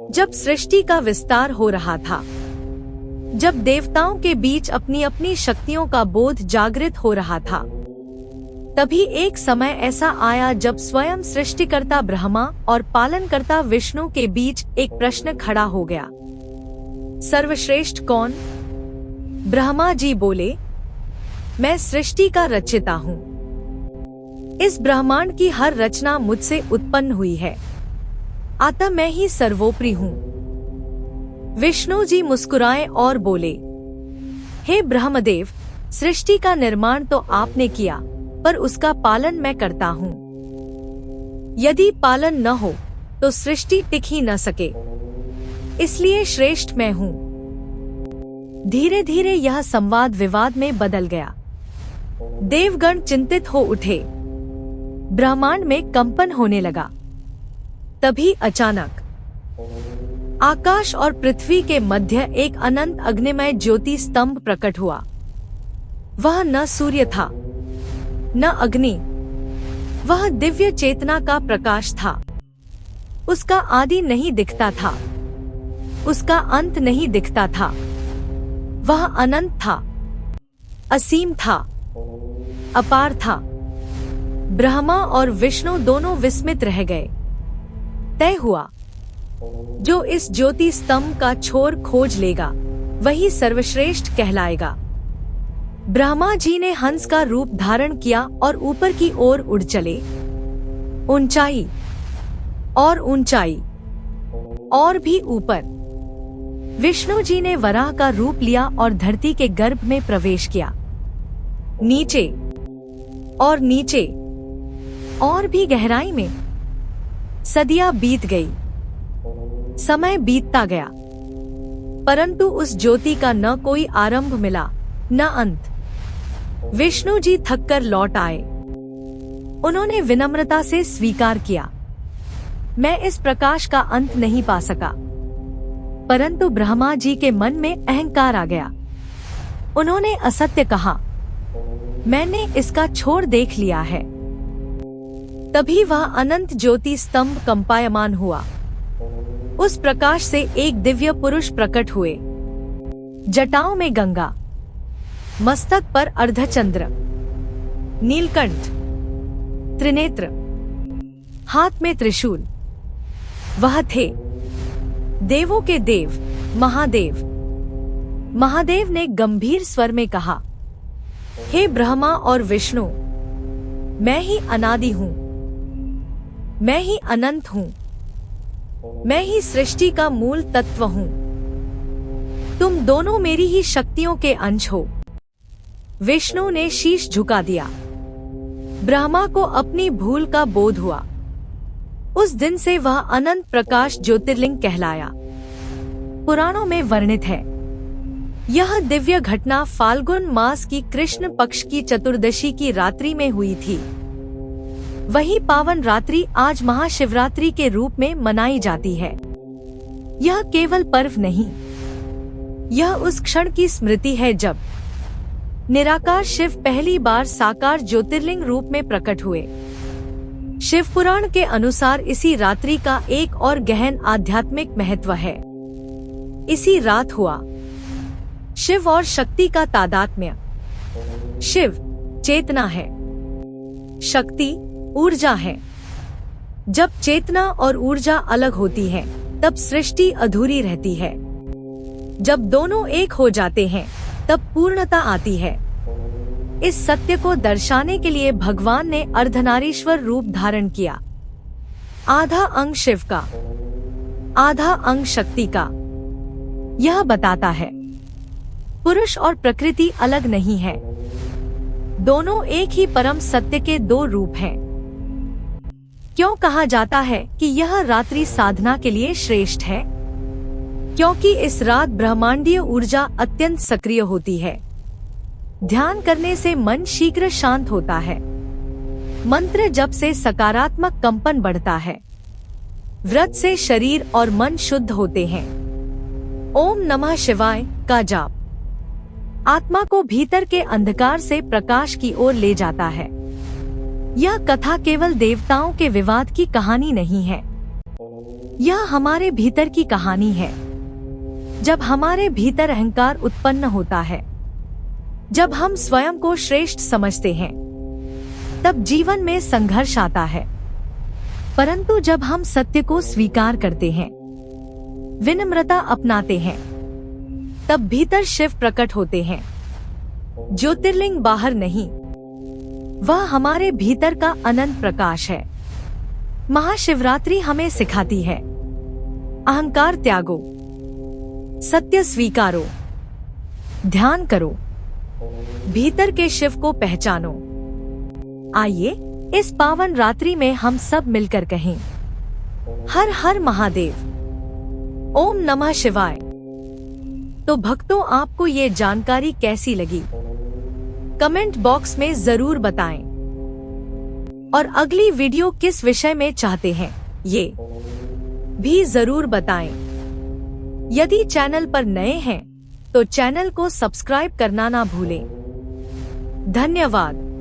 जब सृष्टि का विस्तार हो रहा था, जब देवताओं के बीच अपनी अपनी शक्तियों का बोध जागृत हो रहा था, तभी एक समय ऐसा आया जब स्वयं सृष्टिकर्ता ब्रह्मा और पालनकर्ता विष्णु के बीच एक प्रश्न खड़ा हो गया। सर्वश्रेष्ठ कौन? ब्रह्मा जी बोले, मैं सृष्टि का रचयिता हूँ। इस ब्रह्मांड की हर रचना मुझसे उत्पन्न हुई है, अतः मैं ही सर्वोपरि हूँ। विष्णु जी मुस्कुराए और बोले, हे ब्रह्मदेव, सृष्टि का निर्माण तो आपने किया, पर उसका पालन मैं करता हूँ। यदि पालन न हो तो सृष्टि टिक ही न सके, इसलिए श्रेष्ठ मैं हूँ। धीरे धीरे यह संवाद विवाद में बदल गया। देवगण चिंतित हो उठे, ब्रह्मांड में कंपन होने लगा। तभी अचानक आकाश और पृथ्वी के मध्य एक अनंत अग्निमय ज्योति स्तंभ प्रकट हुआ। वह न सूर्य था, न अग्नि, वह दिव्य चेतना का प्रकाश था। उसका आदि नहीं दिखता था, उसका अंत नहीं दिखता था। वह अनंत था, असीम था, अपार था। ब्रह्मा और विष्णु दोनों विस्मित रह गए। तय हुआ, जो इस ज्योति स्तंभ का छोर खोज लेगा वही सर्वश्रेष्ठ कहलाएगा। ब्रह्मा जी ने हंस का रूप धारण किया और ऊपर की ओर उड़ चले। ऊंचाई और ऊंचाई और भी ऊपर। विष्णु जी ने वराह का रूप लिया और धरती के गर्भ में प्रवेश किया। नीचे और नीचे और भी गहराई में। सदियां बीत गई, समय बीतता गया, परंतु उस ज्योति का न कोई आरंभ मिला, न अंत। विष्णु जी थककर लौट आए। उन्होंने विनम्रता से स्वीकार किया, मैं इस प्रकाश का अंत नहीं पा सका। परंतु ब्रह्मा जी के मन में अहंकार आ गया। उन्होंने असत्य कहा, मैंने इसका छोर देख लिया है। तभी वह अनंत ज्योति स्तंभ कंपायमान हुआ। उस प्रकाश से एक दिव्य पुरुष प्रकट हुए। जटाओं में गंगा, मस्तक पर अर्धचंद्र, नीलकंठ, त्रिनेत्र, हाथ में त्रिशूल। वह थे देवों के देव, महादेव। महादेव ने गंभीर स्वर में कहा, हे ब्रह्मा और विष्णु, मैं ही अनादि हूँ, मैं ही अनंत हूँ, मैं ही सृष्टि का मूल तत्व हूँ। तुम दोनों मेरी ही शक्तियों के अंश हो। विष्णु ने शीश झुका दिया। ब्रह्मा को अपनी भूल का बोध हुआ। उस दिन से वह अनंत प्रकाश ज्योतिर्लिंग कहलाया। पुराणों में वर्णित है, यह दिव्य घटना फाल्गुन मास की कृष्ण पक्ष की चतुर्दशी की रात्रि में हुई थी। वही पावन रात्रि आज महाशिवरात्रि के रूप में मनाई जाती है। यह केवल पर्व नहीं, यह उस क्षण की स्मृति है जब निराकार शिव पहली बार साकार ज्योतिर्लिंग रूप में प्रकट हुए। शिव पुराण के अनुसार इसी रात्रि का एक और गहन आध्यात्मिक महत्व है। इसी रात हुआ शिव और शक्ति का तादात्म्य। शिव चेतना है, शक्ति ऊर्जा है। जब चेतना और ऊर्जा अलग होती है तब सृष्टि अधूरी रहती है। जब दोनों एक हो जाते हैं तब पूर्णता आती है। इस सत्य को दर्शाने के लिए भगवान ने अर्धनारीश्वर रूप धारण किया। आधा अंग शिव का, आधा अंग शक्ति का। यह बताता है पुरुष और प्रकृति अलग नहीं है, दोनों एक ही परम सत्य के दो रूप हैं। क्यों कहा जाता है कि यह रात्रि साधना के लिए श्रेष्ठ है? क्योंकि इस रात ब्रह्मांडीय ऊर्जा अत्यंत सक्रिय होती है। ध्यान करने से मन शीघ्र शांत होता है। मंत्र जप से सकारात्मक कंपन बढ़ता है। व्रत से शरीर और मन शुद्ध होते हैं। ओम नमः शिवाय का जाप आत्मा को भीतर के अंधकार से प्रकाश की ओर ले जाता है। यह कथा केवल देवताओं के विवाद की कहानी नहीं है। यह हमारे भीतर की कहानी है। जब हमारे भीतर अहंकार उत्पन्न होता है, जब हम स्वयं को श्रेष्ठ समझते हैं, तब जीवन में संघर्ष आता है। परंतु जब हम सत्य को स्वीकार करते हैं, विनम्रता अपनाते हैं, तब भीतर शिव प्रकट होते हैं। ज्योतिर्लिंग बाहर नहीं, वह हमारे भीतर का अनंत प्रकाश है। महाशिवरात्रि हमें सिखाती है, अहंकार त्यागो, सत्य स्वीकारो, ध्यान करो, भीतर के शिव को पहचानो। आइए इस पावन रात्रि में हम सब मिलकर कहें, हर हर महादेव, ओम नमः शिवाय। तो भक्तों, आपको ये जानकारी कैसी लगी? कमेंट बॉक्स में जरूर बताएं। और अगली वीडियो किस विषय में चाहते हैं, ये भी जरूर बताएं। यदि चैनल पर नए हैं तो चैनल को सब्सक्राइब करना ना भूलें। धन्यवाद।